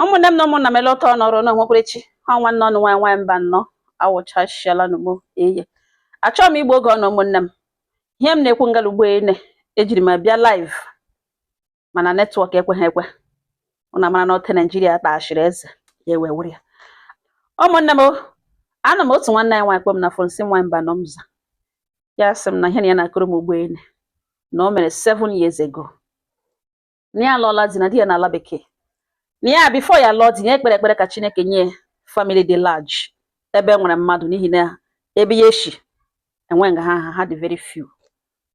ụmụnne m na ụmụnna m elota ọnọrọ na onwekwerechi ha nwanne ọnụ nwaanyị mba nnọọ awụchashiala n'ugbo eye achọrọ m igbo oge ọnụ ụmụnne m ihe m na-ekwu ngala ugbo ene ejiri m bịa live mana netwọk ekweghị ekwe ụna mara na ote Naijiria kpachiri eze ya ewe were ya ụmụnne m ana m otu nwanne anyị nwaanyị kpọm na fon si nwaanyị mba nọ m za ya sị m na ihe na ya na-akụrụ m ugbo ene na o mere 7 years ago na ya alọọla di na di ya n'ala bekee ya before ya lụọ di ya ekpere ekpere ka Chineke nye family dị large ebe nwere mmadụ n'ihi na ebe ya eshi enwe nga ha dị very few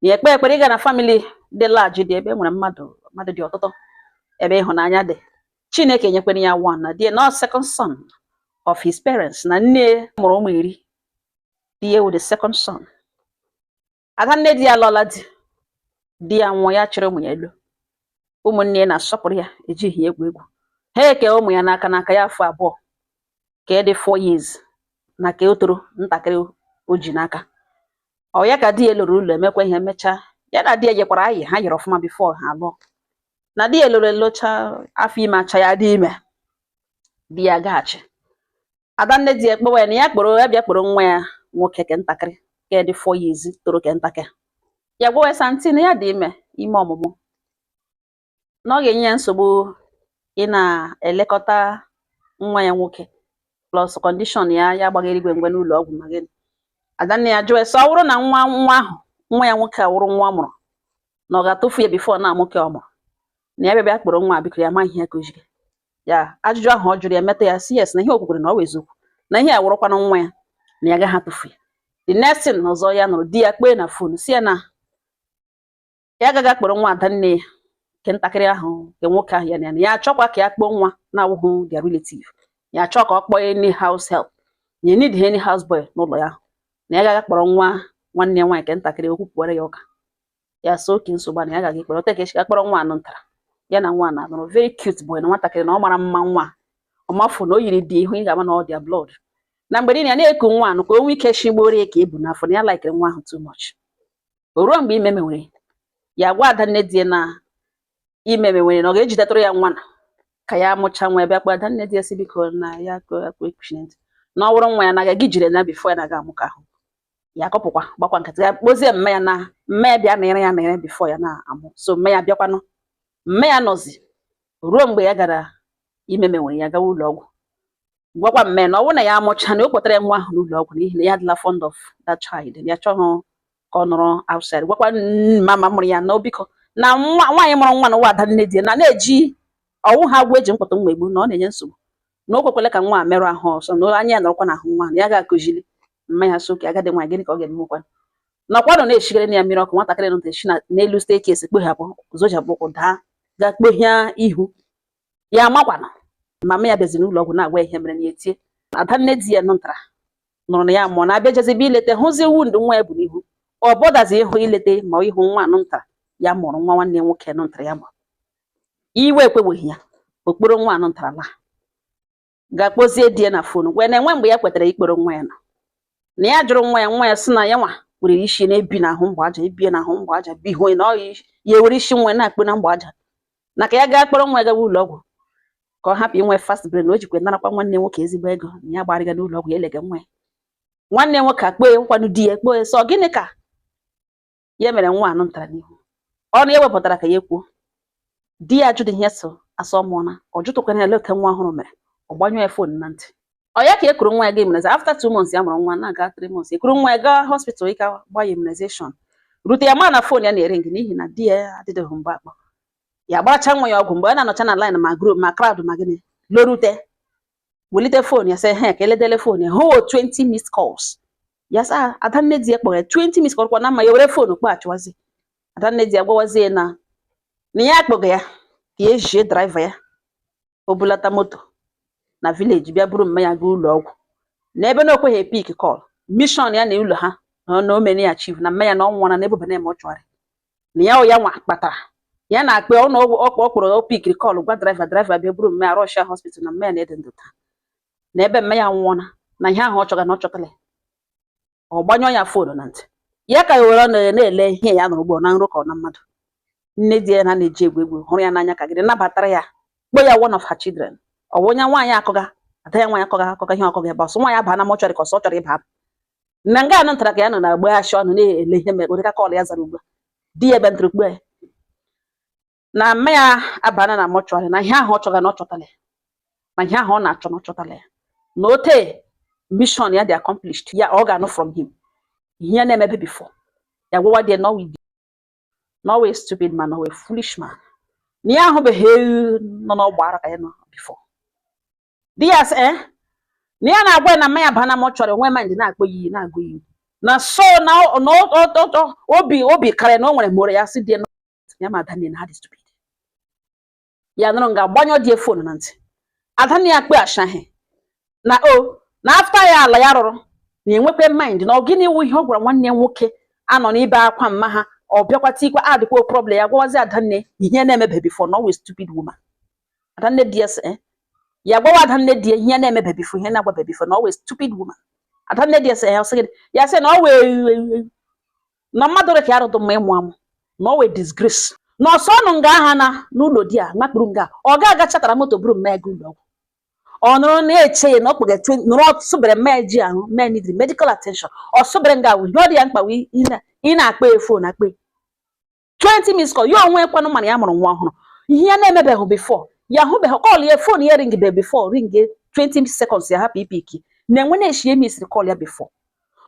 ya ekpere ekpere ịga na family dị large dị ebe nwere mmadụ dị ọtụtụ ebe ịhụnanya dị Chineke nyekwere ya one na di na second son of his parents na nne mụrụ ụmụ 10 di ya with the second son ada nne di ya lụọla di ya nwụọ ya chịrị ụmụ ya elu ụmụnne na-asọpụrụ ya ejighị egwu egwu ha eke ụmụ ya n'aka ya afọ abụọ ka dị 4 years na ka o toro ntakịrị o ji n'aka ọ ya ka di ya lụrụ ụlọ emekwa ihe emechaa ya na di ya jekwara anyị ha yere ọfụma before ha lụọ na di ya lụrụ elocha afọ ime acha ya dị ime di ya gaghachi adanne di ya kpọwa ya na ya kpọrọ ya bịa kpọrọ nwa ya nwoke ke ntakịrị ka dị 4 years toro ke ntakịrị ya gwawa santi na ya dị ime ọmụmụ na ọ ga-enye ya nsogbu ị na-elekọta nwa ya nwoke plus condition ya gbagara igwe ngwe n'ụlọ ọgwụ ma gịnị adanne ya jụọ ọ bụrụ na nwa ya nwoke awụrụ nwa ọ mụrụ na ọ ga-atụfu ya bifo na nwoke ọ mụrụ na ya bịa kpọrọ nwa biko ya ma ihe kụjiri ya ajụjụ ahụ ọ jụrụ ya meta ya si yes na ihe okwukwere na ọ weziokwu na ihe ya wụrụkwana nwa ya na ya gaghị atụfu ya the next thing ọzọ ya nụrụ di ya kpee na fon si ya na ya agaghị akpọrọ nwa adanne ya nke ntakịrị ahụ nke nwoke ahụ ya achọkwa ka ya kpọọ nwa na-awụghị their relative ya achọ ka ọ kpọọ any house help ya need any house boy n'ụlọ ya na ya agaghị kpọrọ nwanne ya nwaanyị nke ntakịrị okwu kwuwere ya ụka ya so oke nsogbu na ya agaghị kpọrọ ote ka esi kpọrọ nwa anụ ntara ya na nwa na-anụrụ very cute boy na nwatakịrị na ọ mara mma nwa ọmafụ na o yiri dị ihu ị ga-ama na ọ dị blood na mgbe niile ya na-eku nwa anụ ka o nwee ike shigboro ya ka ebu n'afọ na ya laikiri nwa ahụ too much o ruo mgbe ime mewere ya gwa adanne di na ime mewere na ọ ga-ejitetụrụ ya nwa ka ya mụcha nwa ebe akpa adanne di ya si biko na ya ekpuchint na ọ wụrụ nwa ya na-aga gị jire na bifo ya na-aga amụ ka ahụ ya akọpụkwa gbakwa nkịtị ya kpozie mme ya na mme bịa na ere bifo ya na-amụ so mme ya bịakwanụ mme ya nọzi ruo mgbe ya gara ime mewere ya gawa ụlọ ọgwụ gwakwa mme na ọ bụrụ na ya amụcha na o kpọtara nwa ahụ n'ụlọ ọgwụ n'ihi na ya adịla fond of that child ya chọghị ka ọ nọrọ outside gwakwa mama mụrụ ya na obiko na nwaanyị mụrụ nwa na nwa adanne di na na-eji ọwụ ha gwa eji mkpọtụ mgbe egbu na ọ na-enye nsogbu na o kwekwele ka nwa merụ ahụ ọsọ na anya ya nọrọkwa n'ahụ nwa na ya ga-akụzili mma ya soke agadi nwaanyị gịnị ka ọ ga-emekwa nakwanụ na-eshigere na ya mmiri ọkụ nwatakịrị nọ eshi n'elu staircase kpoghapụ zojapụ ụkwụ daa ga kpohie ihu ya amakwana mama ya bịazi n'ụlọ ọgwụ na-agwa ihe mere na ya etie adanne di ya nụtara nụrụ na ya mụọ na abịa jezibe ilete hụzi wund nwa ya bụ n'ihu ọ bọdazi ịhụ ilete ma ịhụ nwa anụntara ya mụrụ nwa nwanne ya nwoke nụntara ya mụrụ iwe ekwebeghị ya okporo nwa anụntara la ga-akpọzie di ya na fon wee na-enwe mgbe ya kwetara ikporo nwa ya na ya jụrụ nwa ya sị na ya nwa were isi na-ebi n'ahụ mgbe aja ebie n'ahụ mgbe aja bihu na ọ ya ewere isi nwa na-akpụ na mgbe aja na ka ya gaa kpọrọ nwa ya gawa ụlọ ọgwụ ka ọ hapụ inwe fast brain na o jikwe narakwa nwanne nwoke ezigbo ego na ya gbarịga n'ụlọ ọgwụ ya elega nwa ya nwanne nwoke akpọe nkwanụ di ya ekpọe sọ gịnị ka ya mere nwa anụntara n'ihu ọnụ ya wepụtara ka ya kwuo di ya ajụdị ihe so asọ mụọna ọ jụtụkwana ele oke nwa ọhụrụ mere ọ gbanyụọ ya fon na ntị ọ ya ka e kuru nwa ya ga immunize after 2 months ya mụrụ nwa na-aga 3 months ekuru nwa ya gaa hospital ịka gba ya immunization rute ya ma na fon ya na-ere ngị n'ihi na di ya adịdịghị mgbe akpọ ya gbaracha nwa ya ọgwụ mgbe ọ na-anọcha na line ma group ma crowd ma gịnị lorute welite fon ya sị he ka eledele fon ya hụ 20 missed calls ya sa adanne di ya kpọrọ 20 missed calls kwa na ma ya were fon kpọghachiwazi adanne di ya gwawazie na ya akpọga ya ka ya ejie driver ya o bulata moto na village bịa buru mma ya gaa ụlọ ọgwụ n'ebe na okweghị pik call mission ya na ụlọ ha na o mere ya chief na mma ya na ọ nwụrụ na ebubana eme ọchụarị na ya nwa kpatara ya na akpe ọ kpọrọ pik call gwa driver bịa buru mma ya Russia hospital na mma ya na-ede ndụ taa na ebe mma ya nwụọna na ihe ahụ ọ chọga na ọ chọtala ọ gbanyụọ ya fon na ntị ya ka ya were na-ele ihe ya nụrụ ugbo na nrụ ka ọ na mmadụ nne di ya na-eji egwu hụrụ ya n'anya ka gịrị nabatara ya kpọ ya one of her children ọwụnya nwaanyị akọga ada ya nwaanyị akọga ihe ọkọga ebe ọsọ nwaanyị aba na mọchọrị ka ọsọ ọ chọrọ ịba na nga anụ ntara ka ya nọ na agba ashi ọnụ na-ele ihe mere ụdịka kọl ya zara ugbu a di ya ebe ntụrụ ugbu a na mma ya abana na mọchọrị na ihe ahụ ọ chọga na ọ chọtala ya na ihe ahụ ọ na-achọ na ọ chọtala ya na ote mission ya dị accomplished ya ọ ga-anụ from him ihe ya na-emebe before ya gwawa dị no way stupid man, no way foolish man. Ni ahụ be he no gbara ka ya no before. Dias ni ya na-agwa na mma ya bana mọchọrị nwe mind na-akpọ yi na-agụ yi na so na obi kare na o nwere more ya si dị no ya ma Daniel ha dị stupid ya nụrụ nga gbanyọ dị phone na ntị Adani akpe ashahe na na after ya ala ya rụrụ na enwekwe mind na ogini wu ihe ọ gwara nwanne nwoke anọ n'ibe akwa mma ha ọ bịakwata ikwa adịkwa problem ya gwawazi Adanne ihe na-emebe before no we stupid woman Adanne DS ya gwawa Adanne die ihe na-emebe before ihe na-agwa before no we stupid woman Adanne DS ya sị ya sị na we na mmadụ re ka arụ dụ mma ịmụ amụ no we disgrace na ọsọ ọnụ nga aha na n'ụlọ di a makpuru nga ọ ga-aga chatara moto buru mma ego ụlọ ọ nụrụ na-eche na ọkpụga nụrụ sụbere mma ji ahụ mma need medical attention ọ sụbere nga wu ihe ọ dị ya mkpa ị na-akpa phone akpa 20 minutes call ya onwe kwanụ mana ya mụrụ nwa ọhụrụ ihe ya na-emebeghị before ya hụbeghị call ya phone ya ring be before ring 20 seconds ya hapụ ipiki na enwe na-eshi emisiri call ya before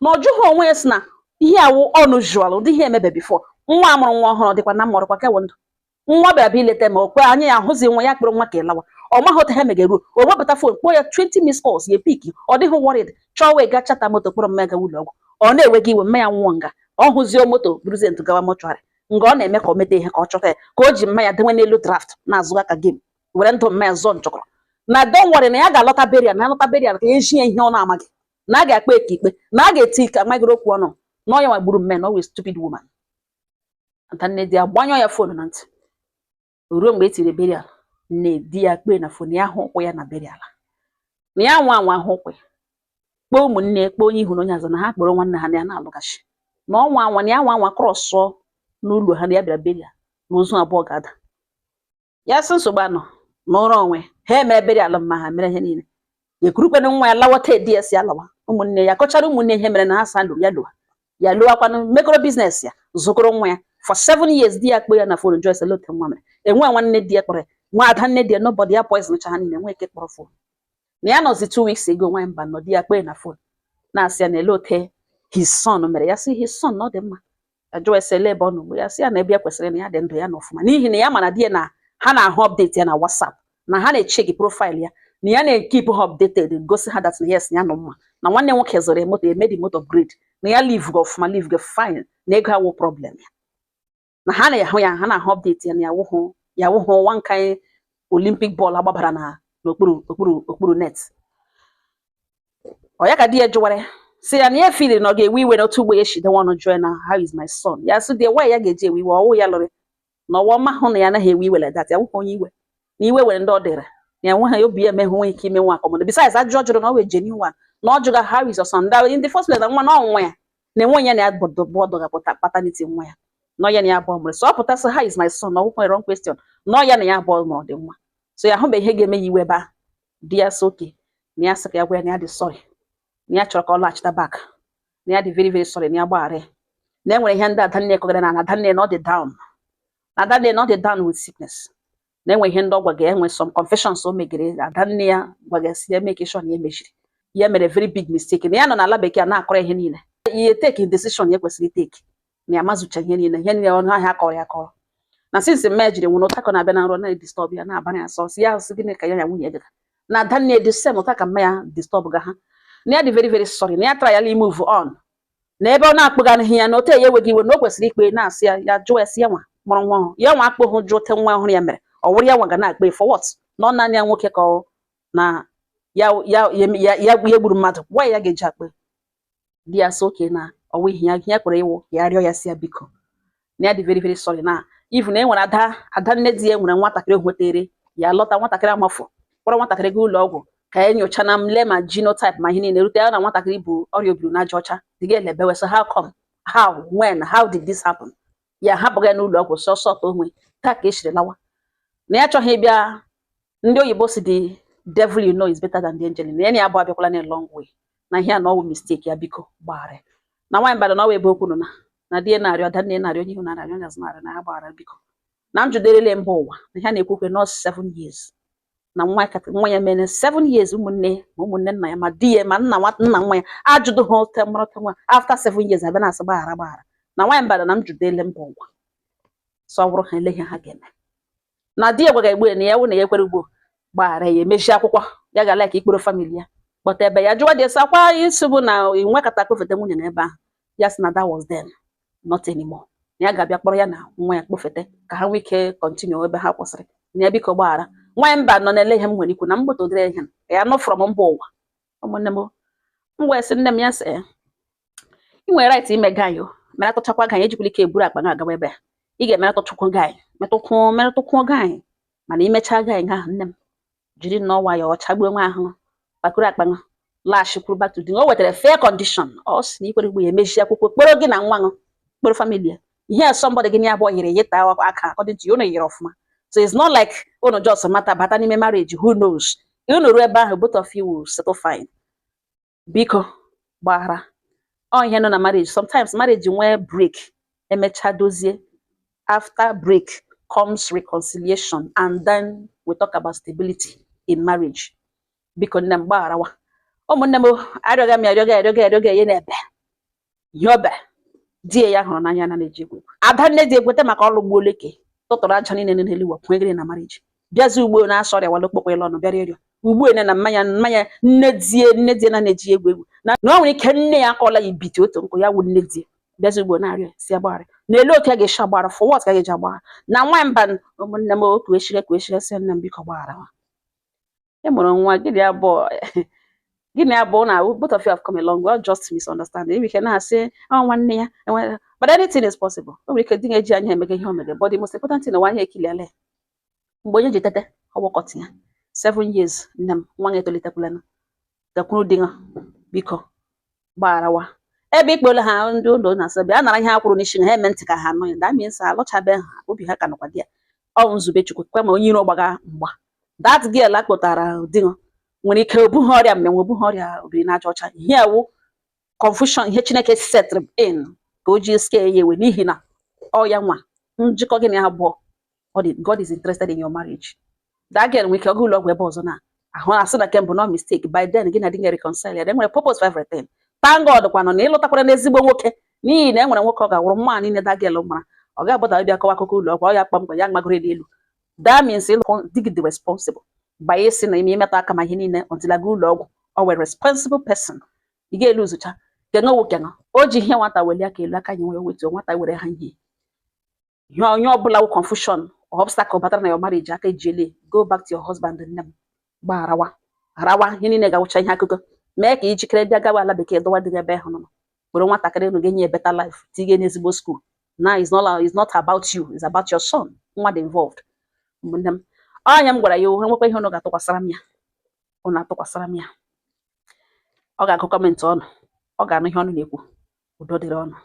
na ọjụghị onwe ya si na ihe awụ unusual ụdị ihe emebe before nwa amụrụ nwa ọhụrụ dịkwa na mmụrụkwa kewe ndụ nwa bịa bịa ileta ma okwe anya ya ahụzi nwa ya kpụrụ nwa ka ịlawa ọ maghị ha megeruo o wepụta phone kpọọ ya 20 minutes calls ya piki ọ dịghị worried chọọ wee gaa chata moto kpọrọ mmega ụlọ ọgwụ ọ na-enweghị iwe mma ya nwụọ nga ọ hụzie moto bruzent gawa mọchụarị nga ọ na-eme ka o mete ihe ka ọ chọta ya ka o ji mma ya dewe n'elu draft na-azụga ka game were ndụ mma ya zọọ njọkọrọ na don worry na ya ga-alọta beria na alọta beria ka eji ya ihe ọ na-amaghị na a ga-akpa eke ikpe na a ga-eti ike amagịrị okwu ọnụ na ọ ya nwagburu mme na always stupid woman Adanne di ya gbanyọ ya phone na ntị ruo mgbe etiri berial nne di ya kpe na phone ya hụ ụkwụ ya na berial na ya nwa ahụ kpọọ ụmụnne kpọọ onye ihu na onye azụ na ha kpọrọ nwanne ha na ya na-alụgachi na ọnwa na ya nwa krọsụọ n'ụlọ ha na ya bịara berial na ozu abụọ ga-ada ya sị nsogbu anọ n'ụrụ onwe ha eme berial mma ha mere ihe niile ekurukwana nwa ya lawata DS ya lawa ụmụnne ya kọchara ụmụnne ihe mere na ha sa lụrụ ya lụwakwanụ mekọrọ biznes ya zụkọrọ nwa ya for 7 years di ya kpọ ya na phone Joyce lote nwa mere enwe nwanne di ya kpọrọ nwa Adanne di ya nobody ya poison cha ha niile nwe ike kpọrọ phone na ya nọzi 2 weeks ago nwa mba nọ di ya kpọ na phone na-asị ya na elote his son mere ya sị his son na ọ dị mma Joyce ebe ọ nọ ya sị ya na ebe ya kwesịrị na ya dị ndụ ya na ọfụma n'ihi na ya mana di ya na ha na-ahụ update ya na WhatsApp na ha na-echeki profile ya na ya na-keep ha updated gosi ha that yes ya nọ mma na nwanne nwoke zoro moto emedi moto upgrade na ya live go ọfụma live go fine na ego awụ problem ya na ha na-ahụ ya ha na-ahụ update ya na ya wụhụ one kind Olympic ball agbabara na n'okpuru net ọ ya ka di ya jụwara si ya na ya feel na ọ ga-ewe iwe na otu ugbo ya shide one join na how is my son ya sị dị why ya ga-eji ewe iwe ọwụ ya lụrụ na ọwa ọma hụ na ya anaghị ewe iwe like that ya wụkwa onye iwe na iwe were ndị ọ dịrị ya nwe ha obi ya emeghe nwe ike ime nwa akọmọdụ besides ajụjụ jụrụ na ọ wee genuine one na ọ jụga how is your son that in the first place na nwa na ọnwa ya na enwe ya na ya bọdụ ga-apụta paternity nwa ya na ya na ya abụọ mụrụ so ọ pụta sị how is my son na ọ nwere wrong question na ya na ya abụọ ma ọ dị nwa so ya hụbe ihe ga-eme ya iwe ba di ya sị oke na ya sị ka ya gwa ya na ya dị sorry na ya chọrọ ka ọ laghachita back na ya dị very very sorry na ya gbaghara na enwere ihe ndị Adanne kọgara na Adanne na ọ dị down na Adanne na ọ dị down with sickness na enwe ihe ndị ọ gwaga enwe some confessions o megere Adanne ya gwagasị ya make sure na ya mejiri ya mere very big mistake na ya nọ n'ala bekee na-akọrọ ihe niile ihe take decision ya kwesịrị take na ya mazucha ihe niile ọnụ ahịa akọrọ ya akọrọ na since mejiri nwụrụ ụtakọ na-abịa na nrọ na-disturb ya na-abanye ya sọ si ya sị gịnị ka ya na nwunye gara na Adanne dị same ụta ka mma ya disturb ga ha na ya dị very very sorry na ya try ya move on na ebe ọ na-akpụga ihe ya na ote ya enweghị iwe na o kwesịrị ikpe na-asị ya jụọ esi ya nwa mụrụ nwa ọhụrụ ya nwa akpụghụ jụ ote nwa ọhụrụ ya mere ọ wụrụ ya nwa ga na-akpe for what na ọ naanị ya nwoke ka ọ na ya gburu mmadụ gwa ya ga-eji akpe di ya sị oke na ọwụ ihe ya kwere iwu ya rịọ ya si ya biko na ya dị very very sorry na even e nwere Adanne di ya nwere nwatakịrị hwetere ya lọta nwatakịrị amafọ kpọrọ nwatakịrị gị ụlọ ọgwụ ka ya nyocha na mle ma genotype ma ihe niile rute ya na nwatakịrị bụ ọrịa obiri n'aja ọcha dị ga elebewe so how come how when how did this happen ya hapụga ya n'ụlọ ọgwụ sọsọ ka onwe taa ka eshiri lawa na ya chọghị ịbịa ndị oyibo si dị devil you know is better than the angel in any abụ abịakwala na long way na ihe a na ọwụ mistake ya biko gbaghara na nwaanyị Ibadan na ọwa ebe okwu nọ na di na-arịọ ada nne na-arịọ onye ihu na-arịọ onye azụ na-arịọ na ya gbaghara biko na m jụderele mba ụwa na ihe na-ekwukwe nọ 7 years na nwa ya mere 7 years ụmụnne ma ụmụnne nna ya ma di ya ma nna nwa ya ajụdụ ha ote mmarọta nwa after 7 years abịa na-asị gbaghara na nwaanyị Ibadan na m jụdele mba ụwa so ọ bụrụ ha eleghị ha ga-eme na di ya gwaga egbe na ya wụ na ya ekwere ugbo gbaghara ya emechi akwụkwọ ya ga like ikporo famili ya kpọta ebe ya jụwa dị sakwa isi bụ na nwekata kpofete nwunye na ebe ahụ ya sị na that was then not anymore na ya ga-abịa kpọrọ ya na nwa ya kpofete ka ha nwee ike continue ebe ha kwụsịrị na ya biko gbaghara nwaanyị mba nọ na-ele ihe m nwere ikwu na mgbota odere ihe ya nọ from mba ụwa ụmụnne m wee sị nne m ya sị ị nwere right ime gaanyị meretụchakwa gaanyị ejikwala ike eburu akpa agawa ebe ị ga-emeretụchukwu gaanyị metụkwuo gaanyị mana imechaa gaanyị ahụ nne m jiri nnọọ ya ọchagbuo nwa ahụ kpakụrụ akpa laghachikwuru back to the o wetara fair condition ọ sị na ikwere ugbo ya emechi akwụkwọ kpọrọ gị na nwa ṅụ kpọrọ famili ya ihe somebody gị na abụọ yiri yita aka according to you unu yiri ọfụma so it's not like unu just mata bata n'ime marriage who knows unu ruo ebe ahụ both of you will settle fine biko gbaghara ọ ihe nọ na marriage sometimes marriage nwee break emechaa dozie after break comes reconciliation and then we talk about stability in marriage biko nne m gbagharawa ụmụnne m arịọga m arịọga ya na-ebe yobe di ya hụrụ n'anya na na-eji egwu ada nne dị egwete maka ọrụ gbuo oleke tụtụrụ aja niile n'elu ụwa kwegịrị na marriage bịazi ugbo na-asọ ọrịa wala okpokpo ịlọ ọnụ bịara ịrịọ ugbo ene na mmanya nne die na na-eji egwu na o nwere ike nne ya akọla ya ibite otu nkụ ya wụ nne die bịazi ugbo na-arịọ si agbara n'elu otu a ga-eshi agbara for what ka ga-eji agbara na nwa mba ụmụnne m otu kwesịrị si nne m biko gbaghara ị mụrụ nwa gịnị abụọ na both of you have come a long way, just misunderstanding. We can say, oh, one year, but anything is possible. We can think but the most important thing one year kill Boy, you did that. 7 years, nam, 1 year to little plan. The crew dinger, biko, barawa. A big bowl hand, don't answer. Be another half coronation, meant to have that means a lot of them will be hack and what dear. Oh, Zubechu could come on, you know, baga. That girl like what are dinger. When ike obu ha ọrịa mmenwe obu ha ọrịa obiri na aja ọcha ihe ewu confusion ihe Chineke set in ka o ji scare ya ewe n'ihi na ọ ya nwa njikọ gị na abụọ God is interested in your marriage. That girl nwere ike ọgụ ụlọ ọgwụ ebe ọzọ na ahụ asị na kemgbe no mistake by then gị na di reconcile ya nwere purpose for everything. Thank God kwanụ na ịlụtakwara n'ezigbo nwoke n'ihi na e nwere nwoke ọ ga-awụrụ mma niile that girl mara ọ ga-agbada ịbịa kọwa akụkọ ụlọ ọgwụ ọ ya kpamkpa ya magoro n'elu. That means dig the responsible. By saying na ime aka ma ihe niile until aga ụlọ ọgwụ or a responsible person ị ga-eluzucha kenga wokenga o ji ihe nwata weli aka elu aka nyewe wetu nwata were ha ihe onye ọbụla wụ confusion obstacle batara na your marriage aka ejele go back to your husband and them gbarawa ihe niile ga-awụcha ihe akụkọ mee ka ijikere bịa gawa ala bekee dọwa dị ebe ahụ nọ were nwatakịrị unu ga-enye better life tige n'ezigbo school now it's not about you, it's about your son nwa dị involved ụmụnne m anya m gwara ya nwekwa ihe unu ga-atụkwasara m ya unu atụkwasara m ya ọ ga-agụ kọmentị ọnụ ọ ga-anụ ihe ọnụ na-ekwu udo dịrị ọnụ